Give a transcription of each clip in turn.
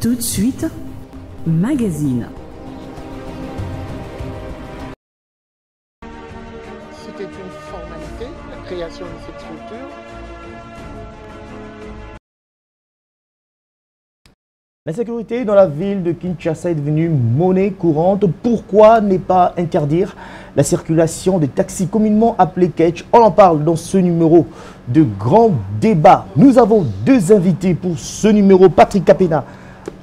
Tout de suite, magazine. C'était une formalité, la création de cette structure. L'insécurité dans la ville de Kinshasa est devenue monnaie courante. Pourquoi ne pas interdire la circulation des taxis communément appelés catch? On en parle dans ce numéro de grand débat. Nous avons deux invités pour ce numéro. Patrick Capena,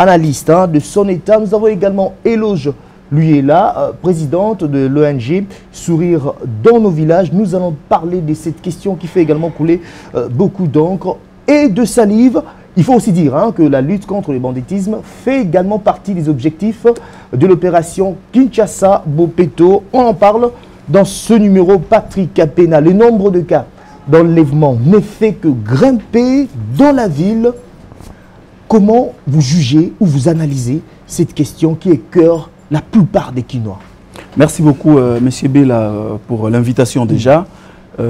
analyste de son état. Nous avons également Eloge, lui est là, présidente de l'ONG Sourire dans nos villages. Nous allons parler de cette question qui fait également couler beaucoup d'encre et de salive. Il faut aussi dire que la lutte contre le banditisme fait également partie des objectifs de l'opération Kinshasa Bopeto. On en parle dans ce numéro. Patrick Capena, le nombre de cas d'enlèvement ne fait que grimper dans la ville. Comment vous jugez ou vous analysez cette question qui écœure la plupart des Kinois? Merci beaucoup, M. Bella, pour l'invitation déjà.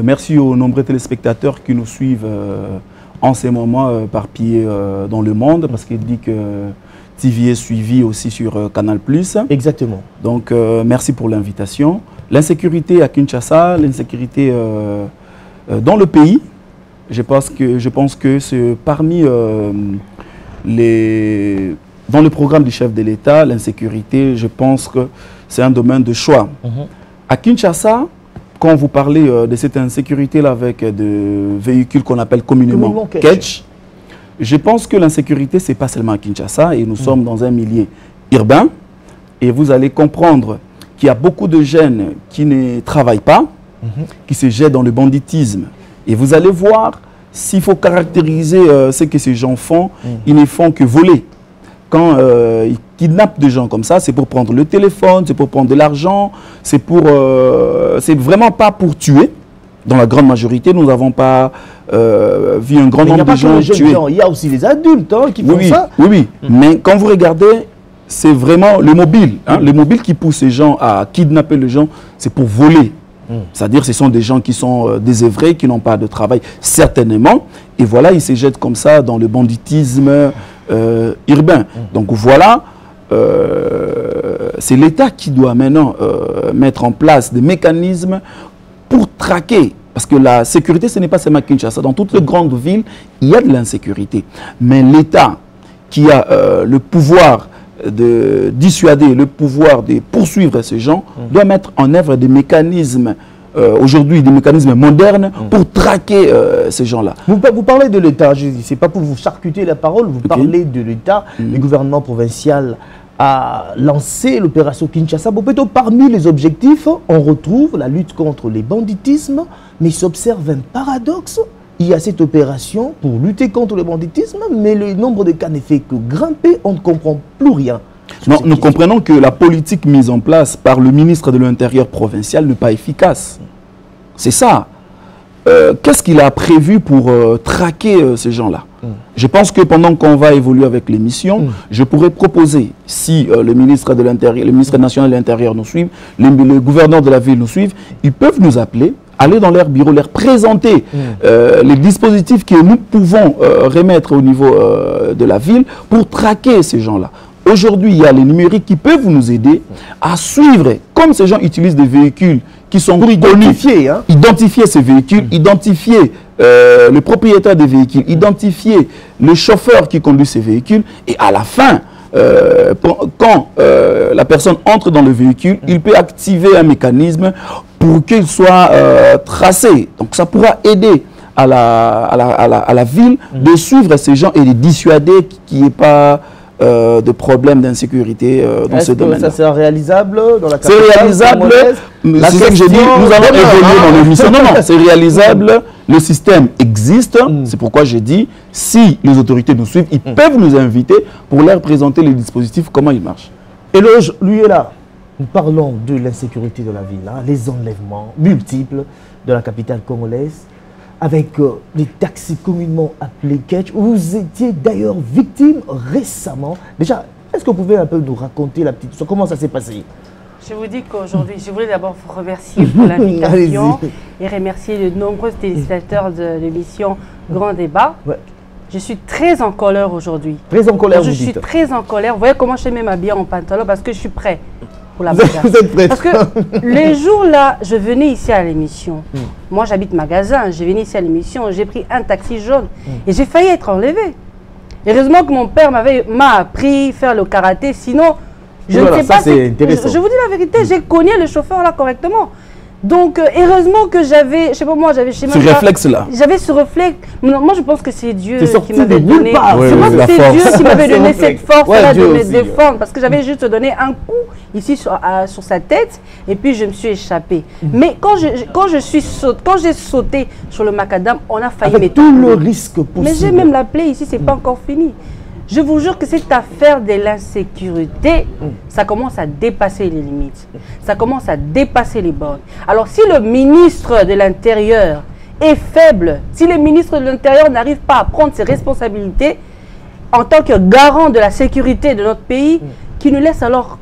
Merci aux nombreux téléspectateurs qui nous suivent en ces moments éparpillés dans le monde, parce qu'il dit que TV est suivi aussi sur Canal+. Exactement. Donc, merci pour l'invitation. L'insécurité à Kinshasa, l'insécurité dans le pays, je pense que c'est parmi dans le programme du chef de l'État, l'insécurité, je pense que c'est un domaine de choix. À Kinshasa, quand vous parlez de cette insécurité-là avec des véhicules qu'on appelle communément catch, je pense que l'insécurité, ce n'est pas seulement à Kinshasa, et nous sommes dans un milieu urbain, et vous allez comprendre qu'il y a beaucoup de jeunes qui ne travaillent pas, qui se jettent dans le banditisme. Et vous allez voir, s'il faut caractériser ce que ces gens font, ils ne font que voler. Quand ils kidnappent des gens comme ça, c'est pour prendre le téléphone, c'est pour prendre de l'argent, c'est vraiment pas pour tuer. Dans la grande majorité, nous n'avons pas vu un grand nombre de gens tués. Il y a aussi les adultes qui font ça. Oui. Mais quand vous regardez, c'est vraiment le mobile. Le mobile qui pousse ces gens à kidnapper les gens, c'est pour voler. C'est-à-dire que ce sont des gens qui sont désœuvrés, qui n'ont pas de travail, certainement. Et voilà, ils se jettent comme ça dans le banditisme urbain. Donc voilà, c'est l'État qui doit maintenant mettre en place des mécanismes pour traquer. Parce que la sécurité, ce n'est pas seulement Kinshasa. Dans toutes les grandes villes, il y a de l'insécurité. Mais l'État qui a le pouvoir de dissuader, le pouvoir de poursuivre ces gens, doit mettre en œuvre des mécanismes, aujourd'hui des mécanismes modernes, pour traquer ces gens-là. Vous parlez de l'État, ce n'est pas pour vous charcuter la parole, vous parlez de l'État. Le gouvernement provincial a lancé l'opération Kinshasa Bopeto. Parmi les objectifs, on retrouve la lutte contre les banditismes, mais il s'observe un paradoxe. Il y a cette opération pour lutter contre le banditisme, mais le nombre de cas ne fait que grimper, on ne comprend plus rien. Non, nous comprenons que la politique mise en place par le ministre de l'Intérieur provincial n'est pas efficace. C'est ça. Qu'est-ce qu'il a prévu pour traquer ces gens-là? Je pense que pendant qu'on va évoluer avec l'émission, je pourrais proposer, si le ministre de l'Intérieur, le ministre national de l'Intérieur nous suivent, le gouverneur de la ville nous suivent, ils peuvent nous appeler, aller dans leur bureau, leur présenter les dispositifs que nous pouvons remettre au niveau de la ville pour traquer ces gens-là. Aujourd'hui, il y a les numériques qui peuvent nous aider à suivre, comme ces gens utilisent des véhicules qui sont connus, identifier ces véhicules, identifier le propriétaire des véhicules, identifier le chauffeur qui conduit ces véhicules, et à la fin, quand la personne entre dans le véhicule, il peut activer un mécanisme pour qu'il soit tracé. Donc ça pourra aider à la ville de suivre ces gens et de dissuader qu'il n'y ait pas de problèmes d'insécurité dans ce domaine. Ça c'est réalisable dans la capitale? C'est réalisable. C'est ce que j'ai dit, nous allons évoluer dans l'émission. Non, c'est réalisable. Le système existe. C'est pourquoi j'ai dit, si les autorités nous suivent, ils peuvent nous inviter pour leur présenter les dispositifs, comment ils marchent. Eloge, lui est là. Nous parlons de l'insécurité de la ville, les enlèvements multiples de la capitale congolaise, avec les taxis communément appelés catch. Vous étiez d'ailleurs victime récemment. Déjà, est-ce que vous pouvez un peu nous raconter la petite histoire? Comment ça s'est passé? Je vous dis qu'aujourd'hui, je voulais d'abord vous remercier pour l'invitation et remercier de nombreux téléspectateurs de l'émission Grand Débat. Je suis très en colère aujourd'hui. Très en colère, Je vous suis dites. très en colère. Vous voyez comment je mets m'habiller en pantalon parce que je suis prêt pour la Vous bagarre. êtes prête. Parce que les jours là, je venais ici à l'émission. Moi, j'habite magasin. Je venais ici à l'émission. J'ai pris un taxi jaune et j'ai failli être enlevée. Heureusement que mon père m'a appris à faire le karaté. Sinon, je Voilà, ne sais ça, pas. c'est intéressant. Je vous dis la vérité, j'ai cogné le chauffeur là correctement. Donc, heureusement que j'avais, je sais pas moi, j'avais chez Ce réflexe-là. J'avais ce réflexe. Moi, je pense que c'est Dieu C'est sorti qui m'avait de nulle donné. part. Ouais, Je pense ouais, que la c'est force. Dieu qui m'avait C'est donné vrai. cette force Ouais, là Dieu de me aussi, défendre. Parce que j'avais juste donné un coup ici sur sa tête et puis je me suis échappée. Mais quand j'ai sauté sur le macadam, on a failli Avec tout le m'étrangler. risque possible. Mais j'ai même la plaie ici, c'est pas encore fini. Je vous jure que cette affaire de l'insécurité, ça commence à dépasser les limites. Ça commence à dépasser les bornes. Alors si le ministre de l'Intérieur est faible, si le ministre de l'Intérieur n'arrive pas à prendre ses responsabilités en tant que garant de la sécurité de notre pays, qu'il nous laisse alors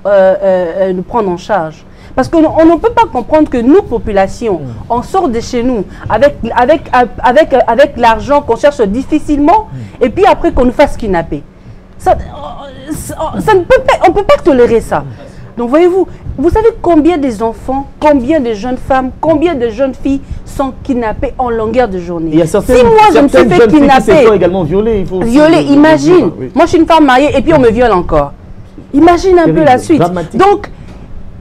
nous prendre en charge. Parce qu'on ne peut pas comprendre que nous, population, on sort de chez nous avec l'argent qu'on cherche difficilement et puis après qu'on nous fasse kidnapper. Ça ne peut pas, on ne peut pas tolérer ça. Donc voyez-vous, vous savez combien des enfants, combien de jeunes femmes, combien de jeunes filles sont kidnappées en longueur de journée. Il y a certaines, si moi je me suis certaines fait jeunes filles qui se kidnapper, font également violer. Il faut aussi violer, le imagine. dire, oui. Moi je suis une femme mariée et puis on me viole encore. Imagine un peu Terrible, la suite. dramatique. Donc,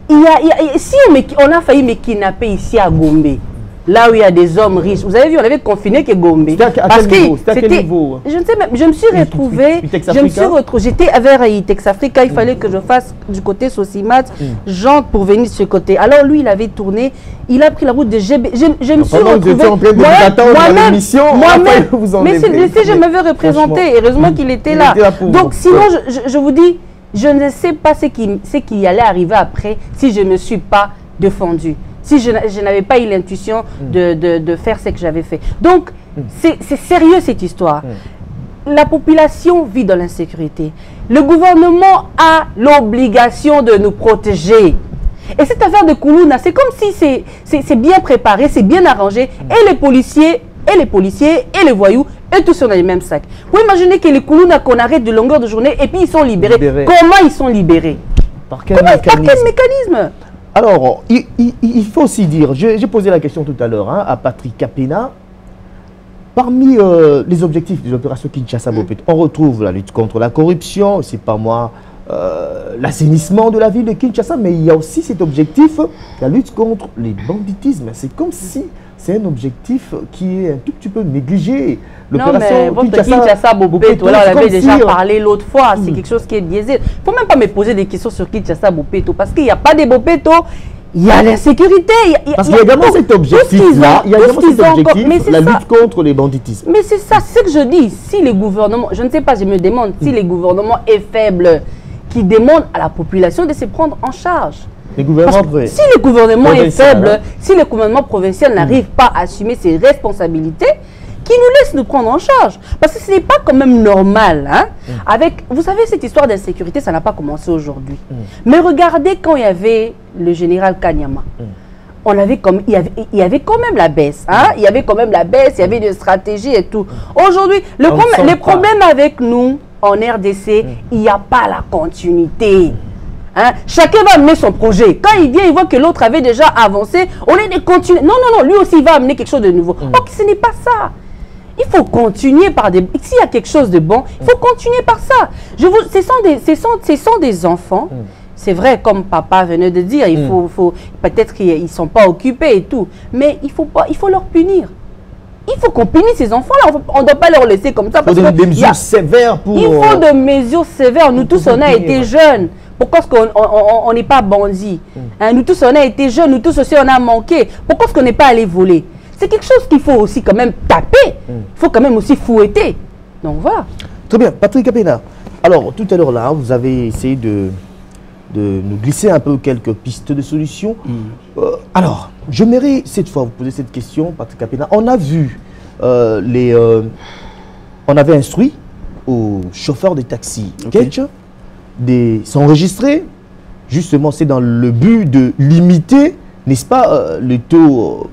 si on a failli me kidnapper ici à Gombe, là où il y a des hommes riches, vous avez vu, on avait confiné que Gombe. C'était à quel niveau? C'était à quel niveau? Je ne sais même, je me suis retrouvée, j'étais vers Itex Africa, il fallait que je fasse du côté Sosimat, j'entre pour venir de ce côté. Alors lui, il avait tourné, il a pris la route de GB. Je me suis retrouvée en train de vous attendre à l'émission, moi-même, vous en mais si je m'avais représenté, heureusement qu'il était là. Donc sinon, je vous dis, je ne sais pas ce qui allait arriver après si je ne me suis pas défendue. Si je n'avais pas eu l'intuition de faire ce que j'avais fait. Donc, c'est sérieux cette histoire. La population vit dans l'insécurité. Le gouvernement a l'obligation de nous protéger. Et cette affaire de Koulouna, c'est comme si c'est bien préparé, c'est bien arrangé. Et les policiers, et les voyous, et tous sont dans les mêmes sacs. Vous imaginez que les Koulouna qu'on arrête de longueur de journée et puis ils sont libérés. Comment ils sont libérés? Par quel Par quel mécanisme? mécanisme? Alors, il faut aussi dire, j'ai posé la question tout à l'heure à Patrick Capena, parmi les objectifs de l'opération Kinshasa-Bopeto, on retrouve la lutte contre la corruption, c'est pas moi, l'assainissement de la ville de Kinshasa, mais il y a aussi cet objectif, la lutte contre les banditismes. C'est comme si c'est un objectif qui est un tout petit peu négligé. Non, mais votre Kinshasa-Bopeto, on avait déjà parlé l'autre fois, c'est quelque chose qui est biaisé. Il ne faut même pas me poser des questions sur Kinshasa-Bopeto, parce qu'il n'y a pas de Bopeto, il y a l'insécurité. Parce qu'il y a également cet objectif-là, il y a également cet objectif, la lutte contre les banditismes. Mais c'est ça, c'est ce que je dis. Si les gouvernements, je ne sais pas, je me demande si les gouvernements est faible, qui demandent à la population de se prendre en charge. Les gouvernements si le gouvernement est faible, si le gouvernement provincial n'arrive pas à assumer ses responsabilités, qui nous laisse nous prendre en charge. Parce que ce n'est pas quand même normal. Hein? Vous savez, cette histoire d'insécurité, ça n'a pas commencé aujourd'hui. Mais regardez quand il y avait le général Kanyama. Il y avait quand même la baisse. Hein? Il y avait quand même la baisse, il y avait des stratégies et tout. Aujourd'hui, le problème avec nous, en RDC, il n'y a pas la continuité. Hein? Chacun va amener son projet. Quand il vient, il voit que l'autre avait déjà avancé. On est de continuer. Non, non, non, lui aussi il va amener quelque chose de nouveau. Donc ce n'est pas ça. Il faut continuer par des... S'il y a quelque chose de bon, il faut continuer par ça. Ce sont des enfants. C'est vrai, comme papa venait de dire, il faut peut-être qu'ils ne sont pas occupés et tout. Mais il faut leur punir. Il faut qu'on punisse ces enfants-là. On ne doit pas leur laisser comme ça. Il faut des mesures sévères pour... Il faut des mesures sévères. Nous tous, on a été jeunes. Pourquoi est-ce qu'on n'est pas bandits? Nous tous, on a été jeunes. Nous tous aussi, on a manqué. Pourquoi est-ce qu'on n'est pas allé voler? C'est quelque chose qu'il faut aussi quand même taper. Il faut quand même aussi fouetter. Donc voilà. Très bien. Patrick Capena. Alors, tout à l'heure, là, vous avez essayé de nous glisser un peu quelques pistes de solutions. Alors, je mérite cette fois vous poser cette question, Patrick Capena. On a vu, on avait instruit aux chauffeurs des taxis Ketch de s'enregistrer. Justement, c'est dans le but de limiter, n'est-ce pas, le taux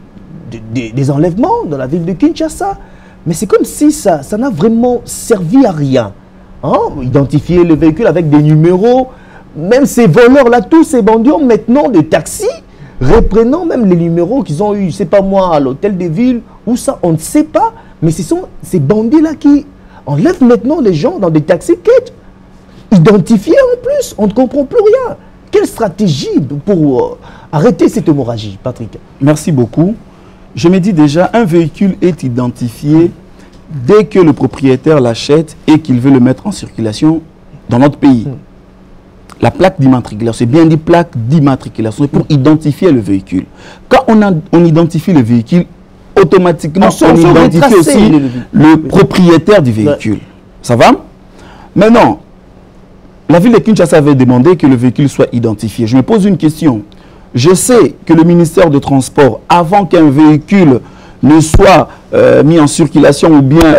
des enlèvements dans la ville de Kinshasa. Mais c'est comme si ça n'a vraiment servi à rien. Hein? Identifier le véhicule avec des numéros, même ces voleurs-là, tous ces bandits ont maintenant des taxis, reprenant même les numéros qu'ils ont eu, je ne sais pas moi, à l'hôtel de ville, ou ça, on ne sait pas. Mais ce sont ces bandits-là qui enlèvent maintenant les gens dans des taxis identifiés en plus. On ne comprend plus rien. Quelle stratégie pour arrêter cette hémorragie, Patrick? Merci beaucoup. Je me dis déjà, un véhicule est identifié dès que le propriétaire l'achète et qu'il veut le mettre en circulation dans notre pays. La plaque d'immatriculation, c'est bien dit plaque d'immatriculation, c'est pour identifier le véhicule. Quand on identifie le véhicule, automatiquement on identifie aussi le propriétaire du véhicule. Ouais. Ça va? Maintenant, la ville de Kinshasa avait demandé que le véhicule soit identifié. Je me pose une question. Je sais que le ministère des Transports, avant qu'un véhicule ne soit mis en circulation ou bien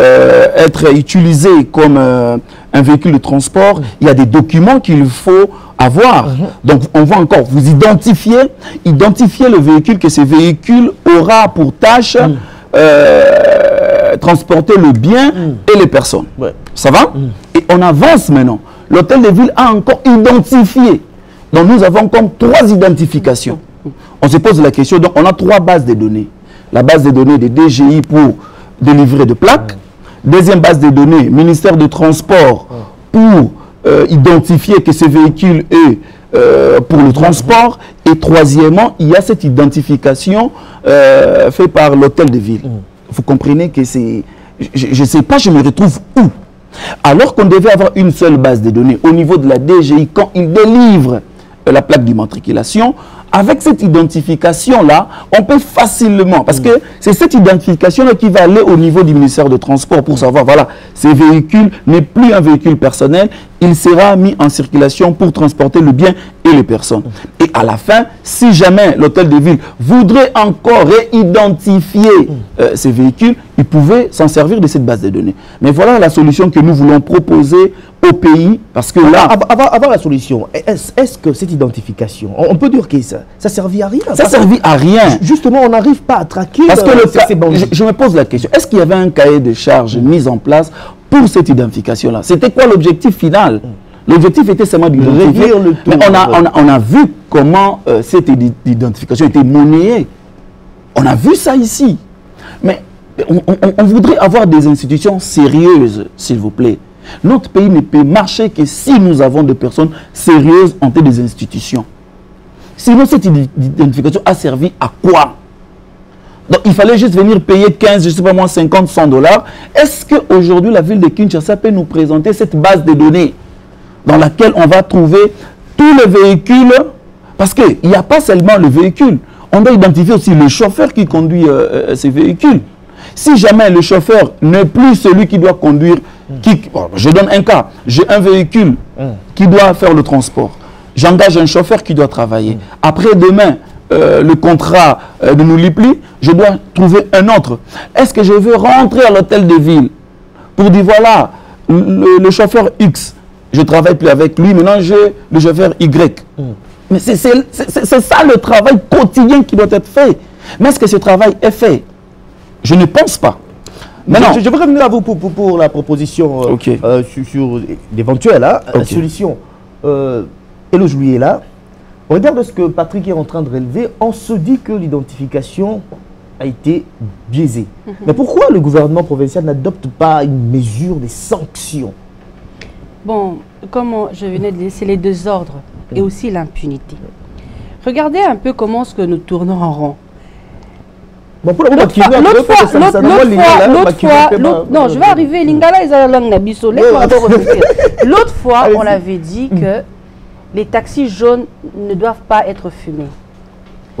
être utilisé comme un véhicule de transport, il y a des documents qu'il faut avoir. Donc, on va encore vous identifier le véhicule, que ce véhicule aura pour tâche transporter le bien et les personnes. Ouais. Ça va? Et on avance maintenant. L'hôtel de ville a encore identifié. Donc, nous avons comme 3 identifications. On se pose la question, donc on a 3 bases de données. La base de données des DGI pour délivrer de plaques. Deuxième base de données, ministère de Transport pour identifier que ce véhicule est pour le transport. Et troisièmement, il y a cette identification faite par l'hôtel de ville. Vous comprenez que c'est... Je ne sais pas, je me retrouve où? Alors qu'on devait avoir une seule base de données au niveau de la DGI quand il délivre la plaque d'immatriculation. Avec cette identification-là, on peut facilement, parce que c'est cette identification-là qui va aller au niveau du ministère de Transport pour savoir, voilà, ce véhicule n'est plus un véhicule personnel, il sera mis en circulation pour transporter le bien et les personnes. Et à la fin, si jamais l'hôtel de ville voudrait encore réidentifier ces véhicules, il pouvait s'en servir de cette base de données. Mais voilà la solution que nous voulons proposer au pays, parce que là... Avant la solution, est-ce que cette identification, on peut dire que ça ne servit à rien? Ça ne servit à rien. Justement, on n'arrive pas à traquer... Parce que je me pose la question, est-ce qu'il y avait un cahier de charges mis en place pour cette identification-là? C'était quoi l'objectif final? L'objectif était seulement d'identifier. Mais on a vu comment cette identification était monnayée. On a vu ça ici. Mais on voudrait avoir des institutions sérieuses, s'il vous plaît. Notre pays ne peut marcher que si nous avons des personnes sérieuses en tête des institutions. Sinon, cette identification a servi à quoi? Donc, il fallait juste venir payer 15, je ne sais pas moi, 50, 100 $. Est-ce qu'aujourd'hui, la ville de Kinshasa peut nous présenter cette base de données dans laquelle on va trouver tous les véhicules? Parce qu'il n'y a pas seulement le véhicule. On doit identifier aussi le chauffeur qui conduit ces véhicules. Si jamais le chauffeur n'est plus celui qui doit conduire, je donne un cas, j'ai un véhicule qui doit faire le transport. J'engage un chauffeur qui doit travailler. Après demain, le contrat ne nous lie plus, je dois trouver un autre. Est-ce que je veux rentrer à l'hôtel de ville pour dire voilà, le chauffeur X, je ne travaille plus avec lui, maintenant j'ai le chauffeur Y. Mais c'est ça le travail quotidien qui doit être fait. Mais est-ce que ce travail est fait? Je ne pense pas. Je veux revenir à vous pour la proposition sur d'éventuelles solutions. Et le juillet là, on regarde ce que Patrick est en train de relever, on se dit que l'identification a été biaisée. Mais pourquoi le gouvernement provincial n'adopte pas une mesure de sanctions? Bon, comme je venais de dire, c'est les 2 ordres et aussi l'impunité. Regardez un peu comment ce que nous tournons en rond. L'autre fois, non, je vais arriver, Lingala, ils ont la langue nabiso. L'autre fois, on avait dit que les taxis jaunes ne doivent pas être fumés.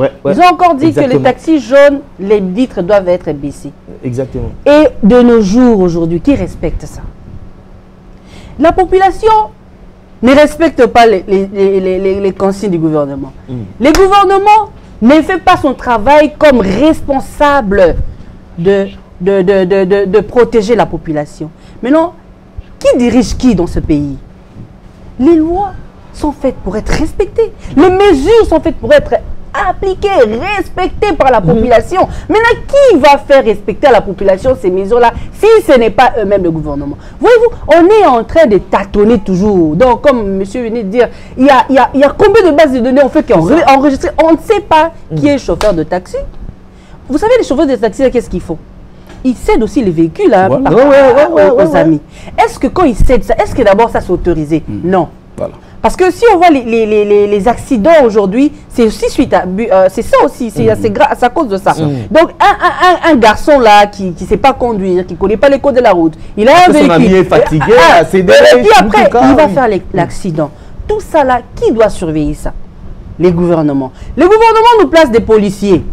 Ils ont encore dit que les taxis jaunes, les vitres doivent être baissées. Exactement. Et de nos jours, aujourd'hui, qui respecte ça? La population ne respecte pas les consignes du gouvernement. Le gouvernement ne fait pas son travail comme responsable de protéger la population. Maintenant, qui dirige qui dans ce pays? Les lois sont faites pour être respectées. Les mesures sont faites pour être appliquées, respectées par la population. Maintenant, qui va faire respecter à la population ces mesures-là si ce n'est pas eux-mêmes le gouvernement? Voyez-vous, on est en train de tâtonner toujours. Donc, comme monsieur venait de dire, il y a combien de bases de données on fait qui ont enregistré? On ne sait pas qui est chauffeur de taxi. Vous savez, les chauffeurs de taxi, qu'est-ce qu'ils font? Ils cèdent aussi les véhicules aux amis. Est-ce que quand ils cèdent ça, est-ce que d'abord ça c'est autorisé? Non. Voilà. Parce que si on voit les accidents aujourd'hui, c'est aussi suite à... c'est ça aussi, c'est à cause de ça. Donc, un garçon là qui ne sait pas conduire, qui ne connaît pas les codes de la route, il a un véhicule... Son ami est fatigué, et puis après, il va faire l'accident. Tout ça là, qui doit surveiller ça? Les gouvernements. Les gouvernements nous placent des policiers.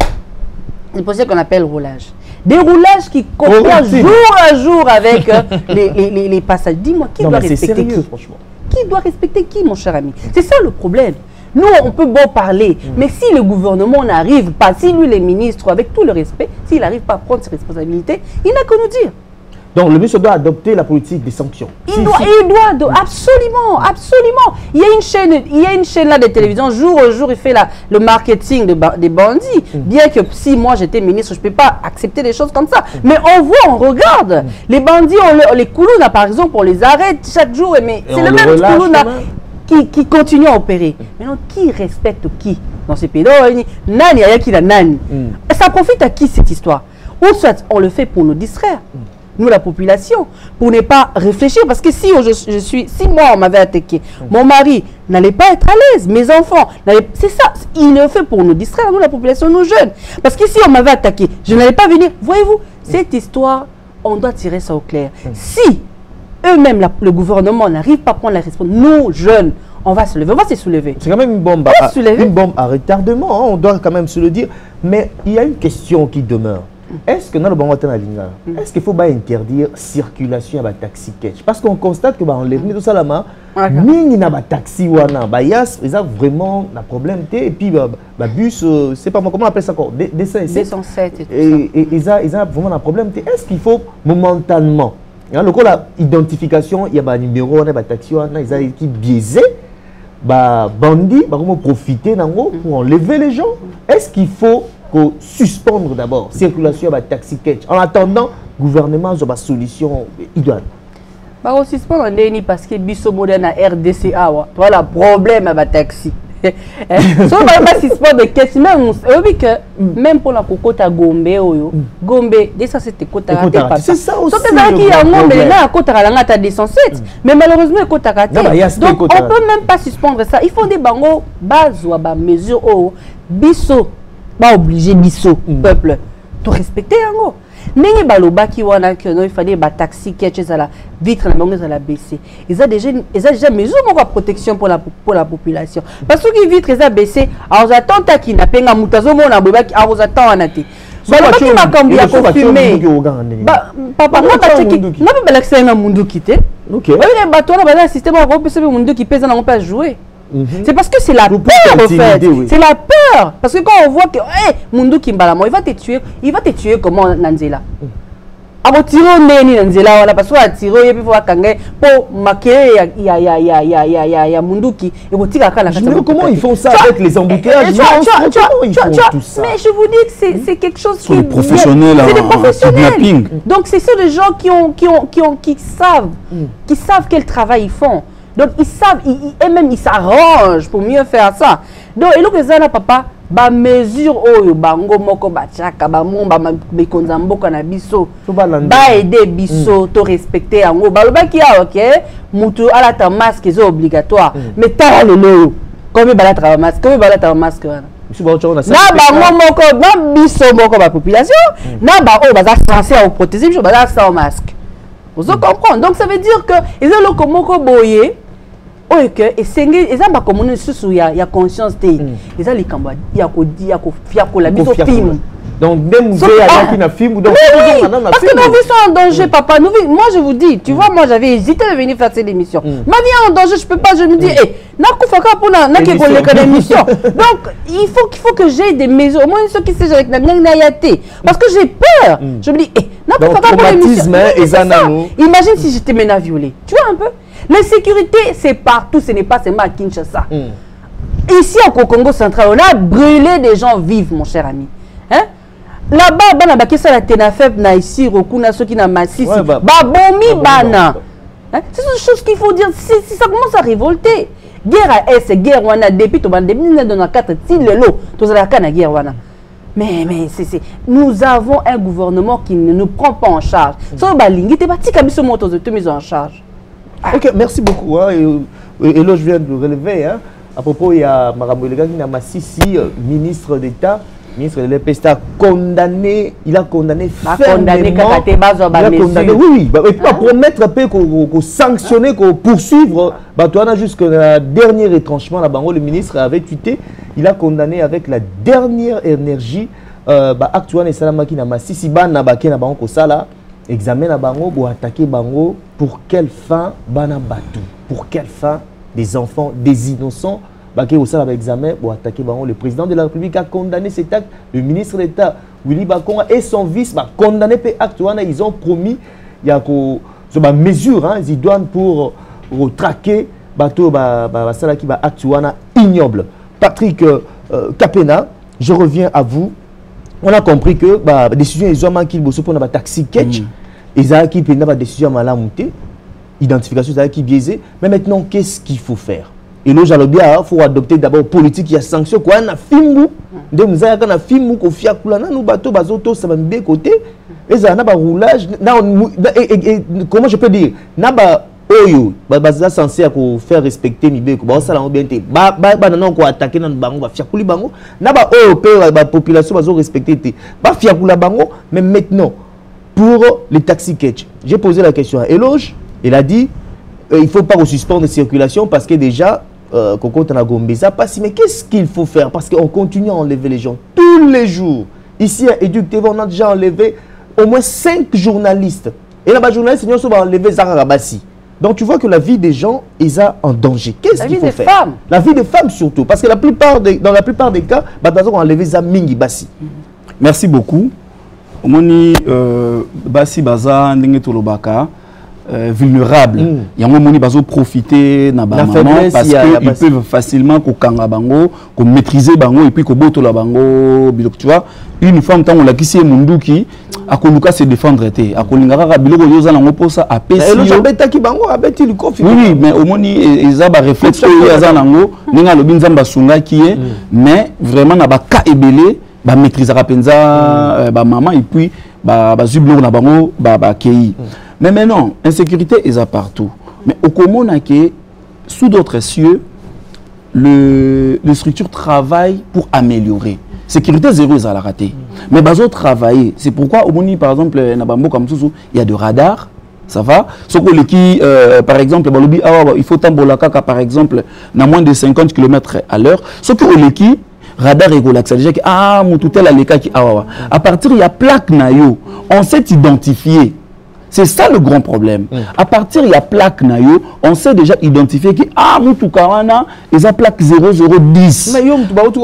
Des policiers qu'on appelle roulage. Des roulages qui coopèrent jour à jour avec les passagers. Dis-moi, qui doit respecter qui? Franchement. Qui doit respecter qui, mon cher ami? C'est ça le problème. Nous, on peut beau parler, mais si le gouvernement n'arrive pas, si lui, les ministres, avec tout le respect, s'il n'arrive pas à prendre ses responsabilités, il n'a qu'à nous dire. Donc, le ministre doit adopter la politique des sanctions. Il doit, absolument, absolument. Il y a une chaîne là de télévision, jour au jour, il fait le marketing des bandits. Bien que si moi j'étais ministre, je ne peux pas accepter des choses comme ça. Mais on voit, on regarde. Les bandits, les Koulouna, par exemple, on les arrête chaque jour. Mais c'est le même Koulouna qui continue à opérer. Maintenant, qui respecte qui dans ces pays? Nani, Nani. Ça profite à qui cette histoire? Ou soit on le fait pour nous distraire. Nous, la population, pour ne pas réfléchir. Parce que si moi, on m'avait attaqué, mon mari n'allait pas être à l'aise, mes enfants, c'est ça, il le fait pour nous distraire, nous, la population, nous jeunes. Parce que si on m'avait attaqué, je n'allais pas venir. Voyez-vous, cette histoire, on doit tirer ça au clair. Si eux-mêmes, le gouvernement n'arrive pas à prendre la responsabilité, nous, jeunes, on va se lever, on va se soulever. C'est quand même une bombe à retardement, hein, on doit quand même se le dire. Mais il y a une question qui demeure. Est-ce que dans le bon est-ce qu'il faut interdire circulation à la taxi catch? Parce qu'on constate que l'enlèvement de Salama, ni na taxi ou na yas, ils ont vraiment un problème. Et puis bus, c'est pas moi comment on appelle ça encore, D107 et ils ont vraiment un problème. Est-ce qu'il faut momentanément, le coup la identification, il y a un numéro, il y a un taxi, ils ont une équipe biaisée, bandits, comment profiter pour enlever les gens? Est-ce qu'il faut suspendre d'abord circulation à taxi catch en attendant le gouvernement a une solution idoine? On suspendre parce que biso moderne à RDCA voilà problème à taxi. Si on va suspendre de catch même pour la cocota Gombe Gombe déjà c'était cota raté pas. C'est ça aussi. Qui a Gombe là cota ralanga 207 mais malheureusement cota raté. Donc on peut même pas suspendre ça. Il faut des bango base ou ba mesure biso pas obligé biso peuple to respecter yango ndenge balobaki wana que il fallait ba taxi catch à la vitre na bango za la baisser ils ont déjà mesure de protection pour la population parce que vitre ils a baissé alors attend qui na penga mutazo mona bobaki alors attend wana te balobaki makambi ya confirmer papa na batiki na ba l'accès na mundu kité OK oui bato na ba système ko pese mundu qui pèse na on peut jouer. C'est parce que c'est la peur en fait. C'est la peur. Parce que quand on voit que Mundu Kimbalamo, il va te tuer comment Nanzela. Abo tiro neni Nanzela wala parce que tiro yepi faut kangai pour marquer ya Munduki et botika kala. Comment ils font ça avec les embouteillages? Mais je vous dis que c'est quelque chose qui est professionnel. C'est des professionnels. Donc c'est ceux des gens qui savent quel travail ils font. Donc ils savent, eux-mêmes ils s'arrangent pour mieux faire ça. Donc et donc ça là papa, ba mesure oyo bango moko ba chaka ba momba be konzamboka na biso. Ba aider biso to respecter yango. Ba loba ki OK, mutu ala ta masque est obligatoire. Mais ta lelo, comme ba la tra masque, comme ba la ta masque wana. Na bango moko, na biso moko ba population, na ba o ba za censé à protéger, ba za sans masque. Vous comprenez? Donc ça veut dire que ils ont le komoko boyé. Et que ils ont pas comme il y a conscience ils ont les cambouis il y a la mise au film donc même vous avez un film donc parce que nos vies sont en danger papa moi je vous dis tu vois moi j'avais hésité de venir faire cette émission ma vie est en danger je peux pas je me dis na kufaka pour na que l'émission donc il faut que j'ai des mesures au moins ceux qui sait avec na yaté parce que j'ai peur je me dis na kufaka pour l'émission imagine si j'étais maintenant violée tu vois un peu. La sécurité, c'est partout, ce n'est pas seulement à Kinshasa. Ici au Congo central, on a brûlé des gens vifs, mon cher ami. Hein? Là-bas, on a baqué ça la Tenafeb, na ici, Rokuna, ceux qui n'a massif. Babomi, bana. C'est une chose qu'il faut dire. Si ça commence à révolter. Guerre à S, guerre wana, depuis tout le monde, depuis 1994, si le lot, tout ça, la guerre wana. Mais nous avons un gouvernement qui ne nous prend pas en charge. Ça, balingi, t'es parti comme ce mot, t'es mis en charge. Ok, merci beaucoup. Hein. Et là, je viens de relever. Hein. À propos, il y a Marambo Elega qui n'a Massissi, ministre d'État, ministre de l'EPSTA, condamné. Il a condamné fermement. Il a condamné, oui. Et puis, promettre un peu qu'on sanctionner, qu'on poursuivre. Jusqu'à la dernière retranchement, le ministre avait tweeté. Il a condamné avec la dernière énergie. Actuellement, Salama qui n'a Massissi, na baké na bango kosala. Examen na bango pour attaquer bango pour quelle fin bana batou, pour quelle fin des enfants, des innocents baké au sein examen pour attaquer bango. Le président de la République a condamné cet acte. Le ministre d'État Willy Bakonga et son vice condamné pe acte. Ils ont promis il y a que mesure hein, ils doivent pour traquer bateau ça qui va acte ignoble. Patrick Kapena, je reviens à vous. On a compris que la décision ils ont manqué pour un taxi catch. Ils ont qui prennent la décision à monter, identification qui biaisée. Mais maintenant, qu'est-ce qu'il faut faire? Et là, j'allais bien, il faut adopter d'abord politique, il y a sanction. Quoi, on a filmé, donc nous avons filmé qu'on fait à nous bateau, bateau, ça va bien côté. Et ça, on a un roulage. Comment je peux dire? Oyo, c'est censé faire respecter Nibé, ça l'a bien été. Non, quoi attaquer dans le bango, va faire couler bango. Naba oyo, la population va respecter. Va faire couler bango, mais maintenant, pour les taxis catch, j'ai posé la question à Eloge. Il a dit, il ne faut pas suspendre la circulation parce que déjà, Coco Tanagombeza passe. Mais qu'est-ce qu'il faut faire? Parce qu'on continue à enlever les gens tous les jours. Ici à Éduc TV, on a déjà enlevé au moins 5 journalistes. Et là-bas, les journalistes, ils ont enlevé Zara Rabassi. Donc tu vois que la vie des gens est en danger. Qu'est-ce qu'il faut faire? Femmes. La vie des femmes surtout. Parce que dans la plupart des cas, on a enlevé ça Mingi Bassi. Merci beaucoup. Omoni Bassi Baza Ndenge Tolobaka vulnérable. Il y a un moment où profiter na ba maman parce qu'ils peuvent facilement kanga bango, maîtriser bango et puis ko boto la bango. Tu vois, une femme tant on l'a qui c'est munduki a konuka se défendre té. A koningara biloko yoza na ngoposa a pesi. Et le jabeta ki bango a beti le kofi. Oui, mais omoni ezaba réflexe yoza nango ninga lobinzamba sunga qui est mais vraiment na ba ka ebele ba maîtriser penza ba maman et puis ba zublo na bango ba kei. Mais maintenant, insécurité est à partout. Mais au commun, sous d'autres cieux, les structures travaillent pour améliorer. Sécurité zéro, ils ont raté. Mais ils ont travaillé. C'est pourquoi, au Moni, par exemple, il y a des radars. Ça va. Qui, par exemple, il faut tambolaka, par exemple, à moins de 50 km à l'heure. Ce qui radar régulax, c'est déjà que à partir il y a plaque nayo, on s'est identifié. C'est ça le grand problème. À partir il y a plaque nayo, on sait déjà identifier que Moutoukarawana, ils ont plaque 0010.